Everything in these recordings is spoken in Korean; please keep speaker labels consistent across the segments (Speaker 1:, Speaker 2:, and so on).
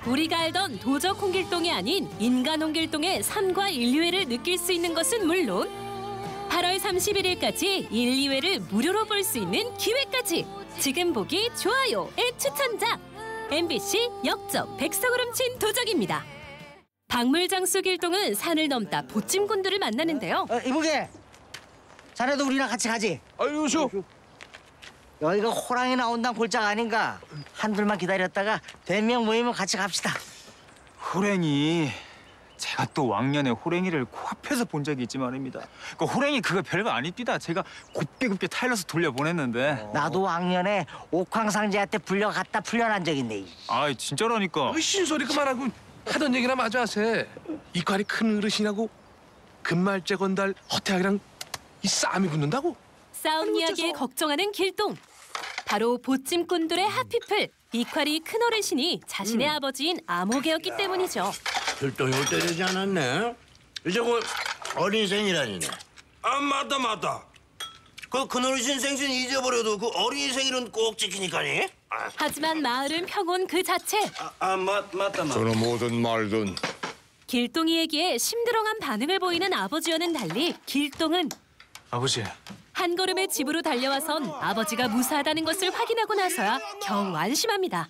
Speaker 1: 우리가 알던 도적 홍길동이 아닌 인간 홍길동의 삶과 인류애를 느낄 수 있는 것은 물론 8월 31일까지 1, 2회를 무료로 볼 수 있는 기회까지 지금 보기 좋아요의 추천작 MBC 역적 백성을 훔친 도적입니다. 박물장수 길동은 산을 넘다 보찜군들을 만나는데요.
Speaker 2: 이보게, 자네도 우리랑 같이 가지?
Speaker 3: 아유, 쇼.
Speaker 2: 여기가 호랑이 나온다는 골짜기 아닌가? 한둘만 기다렸다가 100명 모이면 같이 갑시다.
Speaker 3: 호랭이. 제가 또 왕년에 호랭이를 코앞에서 본 적이 있지 말입니다. 그 호랭이 그거 별거 아닙니다. 제가 곱게 타일러서 돌려보냈는데.
Speaker 2: 나도 왕년에 옥황상제한테 불려갔다 풀려난 적 있네.
Speaker 3: 아, 진짜라니까.
Speaker 4: 신소리 그만하고 하던 얘기나 마저 하세. 이깔이 큰 어르신하고 금말째 건달 허태학이랑 이 싸움이 붙는다고?
Speaker 1: 싸움 이야기에 걱정하는 길동. 바로 보찜꾼들의 핫피플 이콸이 큰 어르신이 자신의 아버지인 암호계였기 때문이죠.
Speaker 5: 길동이 올 때 되지 않았네? 이제 곧 어린 생이라니네.
Speaker 6: 아, 맞다. 그 큰어르신 생신 잊어버려도 그 어린이 생일은 꼭 지키니까니.
Speaker 1: 하지만 마을은 평온 그 자체.
Speaker 6: 맞다.
Speaker 5: 그럼 뭐든 말든.
Speaker 1: 길동이 얘기에 심드렁한 반응을 보이는 아버지와는 달리 길동은
Speaker 3: 아버지.
Speaker 1: 한 걸음에 집으로 달려와선 아버지가 무사하다는 것을 확인하고 나서야 겨우 안심합니다.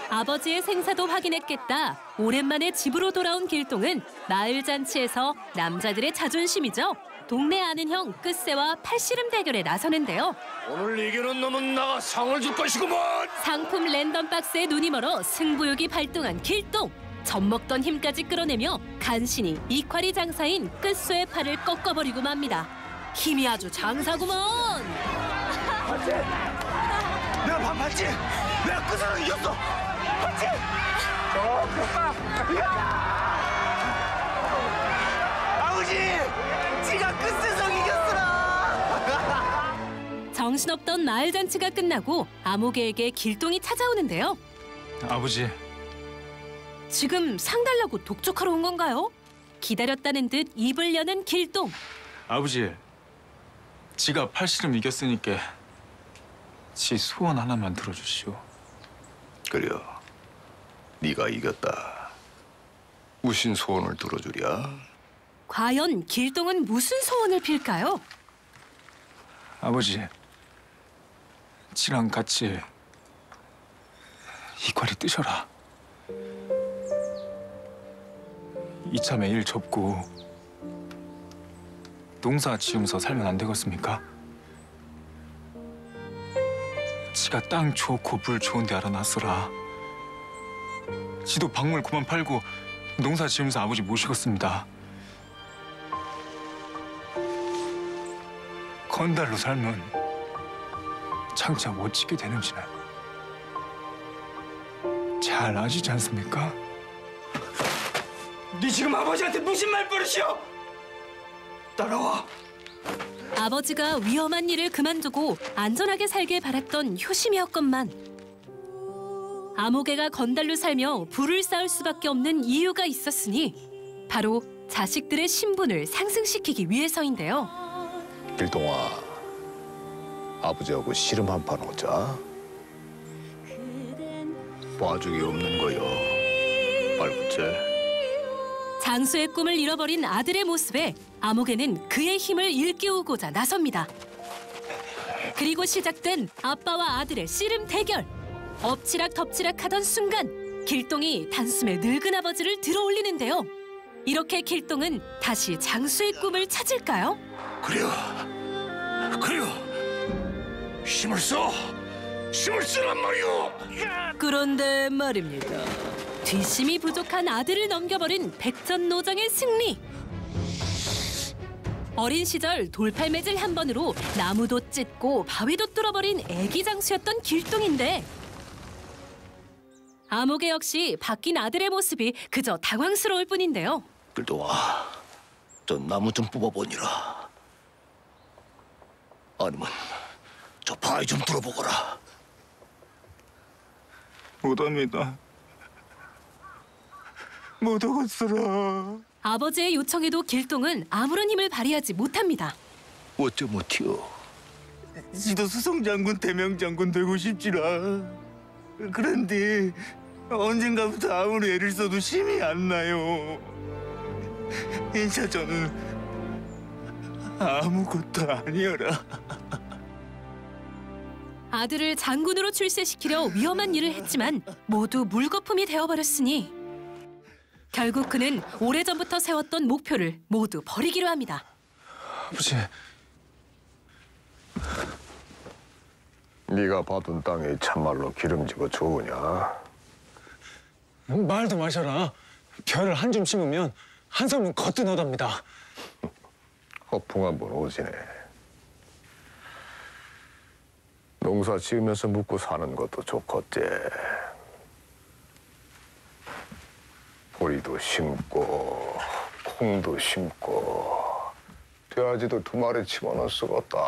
Speaker 1: 아버지의 생사도 확인했겠다. 오랜만에 집으로 돌아온 길동은 마을 잔치에서 남자들의 자존심이죠. 동네 아는 형 끝새와 팔씨름 대결에 나서는데요.
Speaker 5: 오늘 이기는 놈은 나가 상을 줄 것이구먼.
Speaker 1: 상품 랜덤 박스에 눈이 멀어 승부욕이 발동한 길동. 젖먹던 힘까지 끌어내며 간신히 이콸이 장사인 끝소의 팔을 꺾어버리고 맙니다. 힘이 아주 장사구먼.
Speaker 6: 봤지? 내가 봤지? 내가 그 사람 이겼어. 봤지? 아버지, 지가 끝세성 이겼으나.
Speaker 1: 정신없던 마을 잔치가 끝나고 암호계에게 길동이 찾아오는데요.
Speaker 3: 아버지.
Speaker 1: 지금 상 달라고 독촉하러 온 건가요? 기다렸다는 듯 입을 여는 길동.
Speaker 3: 아버지. 지가 팔씨름 이겼으니까 지 소원 하나만 들어주시오.
Speaker 5: 그려. 네가 이겼다. 무슨 소원을 들어주랴?
Speaker 1: 과연 길동은 무슨 소원을 빌까요?
Speaker 3: 아버지. 지랑 같이 이빨이 뜨셔라. 이참에 일 접고 농사 지으면서 살면 안 되겠습니까? 지가 땅 좋고 물 좋은 데 알아놨으라. 지도 박물 그만 팔고 농사 지으면서 아버지 모시겠습니다. 건달로 살면 장차 못 지게 되는지는 잘 아시지 않습니까?
Speaker 6: 네 지금 아버지한테 무슨 말버릇이오? 따라와.
Speaker 1: 아버지가 위험한 일을 그만두고 안전하게 살길 바랐던 효심이었건만 암호계가 건달로 살며 부를 쌓을 수밖에 없는 이유가 있었으니 바로 자식들의 신분을 상승시키기 위해서인데요.
Speaker 5: 길동아, 아버지하고 씨름 한판 오자. 봐주기 없는 거요. 알겠지?
Speaker 1: 장수의 꿈을 잃어버린 아들의 모습에 암호계는 그의 힘을 일깨우고자 나섭니다. 그리고 시작된 아빠와 아들의 씨름 대결. 엎치락 덮치락 하던 순간 길동이 단숨에 늙은 아버지를 들어올리는데요. 이렇게 길동은 다시 장수의 꿈을 찾을까요?
Speaker 6: 그래요. 힘을 쓰란 말이오.
Speaker 1: 그런데 말입니다. 뒷심이 부족한 아들을 넘겨버린 백전노장의 승리. 어린 시절 돌팔매질 한 번으로 나무도 찢고 바위도 뚫어버린 애기 장수였던 길동인데 암호계 역시 바뀐 아들의 모습이 그저 당황스러울 뿐인데요.
Speaker 5: 길동아, 저 나무 좀 뽑아보니라. 아니면 저 바위 좀 뚫어보거라.
Speaker 3: 못합니다. 못하겠어라.
Speaker 1: 아버지의 요청에도 길동은 아무런 힘을 발휘하지 못합니다.
Speaker 5: 어쩌 못해요.
Speaker 3: 지도 수송장군 대명장군 되고 싶지라. 그런데 언젠가부터 아무리 애를 써도 힘이 안 나요. 인차 저는 아무것도 아니어라.
Speaker 1: 아들을 장군으로 출세시키려 위험한 일을 했지만 모두 물거품이 되어버렸으니 결국 그는 오래전부터 세웠던 목표를 모두 버리기로 합니다.
Speaker 4: 아버지,
Speaker 7: 네가 봐둔 땅이 참말로 기름지고 좋으냐?
Speaker 8: 말도 마셔라. 별을 한 줌 심으면 한 섬은 거뜬 하답니다.
Speaker 7: 허풍 한번 오지네. 농사 지으면서 묵고 사는 것도 좋겠지. 보리도 심고 콩도 심고 돼지도 2마리 집어넣을 수가 없다.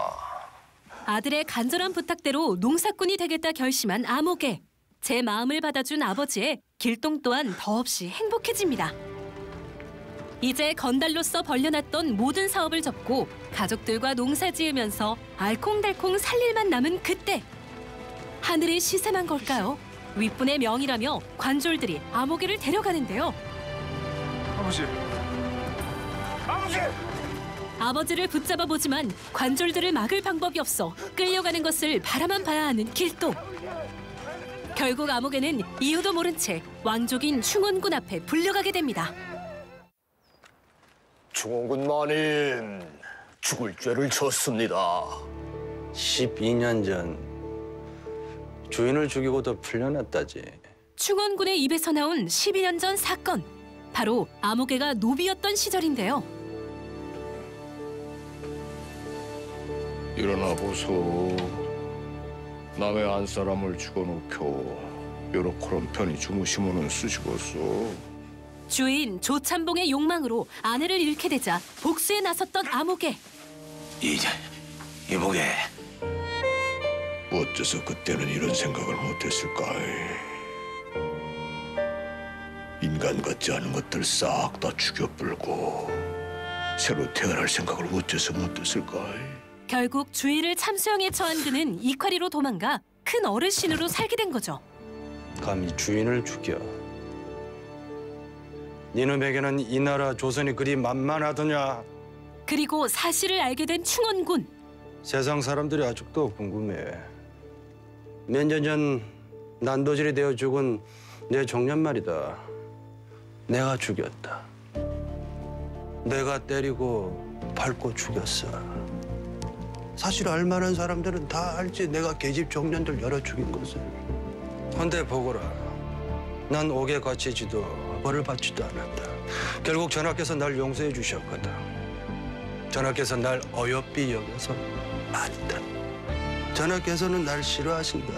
Speaker 1: 아들의 간절한 부탁대로 농사꾼이 되겠다 결심한 아목에 제 마음을 받아준 아버지의 길동 또한 더없이 행복해집니다. 이제 건달로서 벌려놨던 모든 사업을 접고 가족들과 농사 지으면서 알콩달콩 살 일만 남은 그때 하늘이 시샘한 걸까요? 윗분의 명이라며 관졸들이 아목이를 데려가는데요. 아버지를 붙잡아 보지만 관졸들을 막을 방법이 없어 끌려가는 것을 바라만 봐야 하는 길동. 결국 아목에는 이유도 모른 채 왕족인 충원군 앞에 불려가게 됩니다.
Speaker 7: 충원군 마님, 죽을 죄를 졌습니다.
Speaker 5: 12년 전 주인을 죽이고도 풀려났다지.
Speaker 1: 충원군의 입에서 나온 12년 전 사건. 바로 아목에가 노비였던 시절인데요.
Speaker 7: 일어나 보소. 남의 안 사람을 죽어놓고 요렇게런 편히 주무시면은 쓰시겠소.
Speaker 1: 주인 조참봉의 욕망으로 아내를 잃게 되자 복수에 나섰던 아목에
Speaker 6: 이목에
Speaker 7: 어째서 그때는 이런 생각을 못했을까? 인간 같지 않은 것들 싹 다 죽여불고 새로 태어날 생각을 어째서 못했을까?
Speaker 1: 결국 주인을 참수형에 처한 그는 이파리로 도망가 큰 어르신으로 살게 된 거죠.
Speaker 5: 감히 주인을 죽여. 니놈에게는 이 나라 조선이 그리 만만하더냐?
Speaker 1: 그리고 사실을 알게 된 충원군.
Speaker 5: 세상 사람들이 아직도 궁금해. 몇 년 전 난도질이 되어 죽은 내 종년 말이다. 내가 죽였다. 내가 때리고 밟고 죽였어. 사실 알만한 사람들은 다 알지. 내가 계집 종년들 여러 죽인 것을. 헌데 보거라. 난 옥에 갇히지도 벌을 받지도 않았다. 결국 전하께서 날 용서해 주셨거든. 전하께서 날 어여삐 여겨서 맞다. 전하께서는 날 싫어하신다.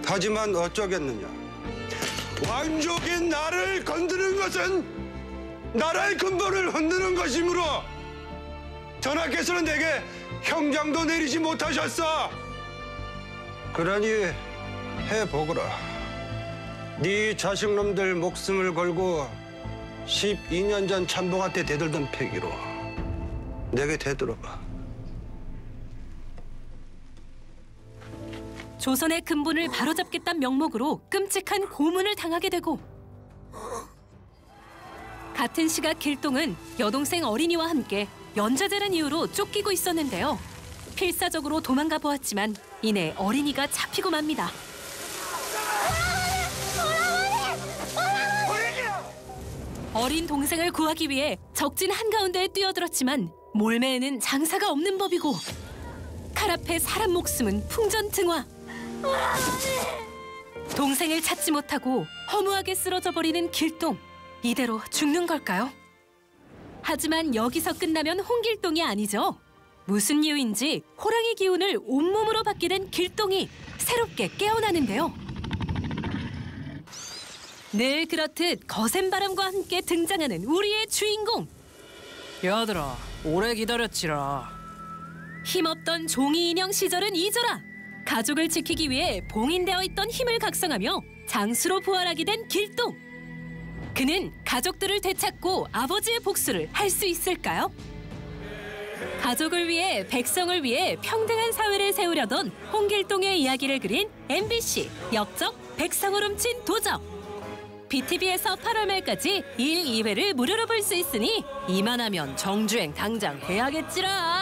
Speaker 5: 하지만 어쩌겠느냐. 왕족인 나를 건드는 것은 나라의 근본을 흔드는 것이므로 전하께서는 내게 형장도 내리지 못하셨어. 그러니 해보거라. 네 자식놈들 목숨을 걸고 12년 전 참봉한테 대들던 패기로 내게 대들어봐.
Speaker 1: 조선의 근본을 바로잡겠다는 명목으로 끔찍한 고문을 당하게 되고 같은 시각 길동은 여동생 어린이와 함께 연좌제란 이유로 쫓기고 있었는데요. 필사적으로 도망가 보았지만 이내 어린이가 잡히고 맙니다. 어린 동생을 구하기 위해 적진 한가운데에 뛰어들었지만 몰매에는 장사가 없는 법이고 칼 앞에 사람 목숨은 풍전등화. 동생을 찾지 못하고 허무하게 쓰러져 버리는 길동. 이대로 죽는 걸까요? 하지만 여기서 끝나면 홍길동이 아니죠. 무슨 이유인지 호랑이 기운을 온몸으로 받게 된 길동이 새롭게 깨어나는데요. 늘 그렇듯 거센 바람과 함께 등장하는 우리의 주인공. 얘들아, 오래 기다렸지라. 힘없던 종이 인형 시절은 잊어라. 가족을 지키기 위해 봉인되어 있던 힘을 각성하며 장수로 부활하게 된 길동. 그는 가족들을 되찾고 아버지의 복수를 할 수 있을까요? 가족을 위해 백성을 위해 평등한 사회를 세우려던 홍길동의 이야기를 그린 MBC 역적 백성을 훔친 도적. BTV에서 8월 말까지 1, 2회를 무료로 볼 수 있으니 이만하면 정주행 당장 해야겠지라.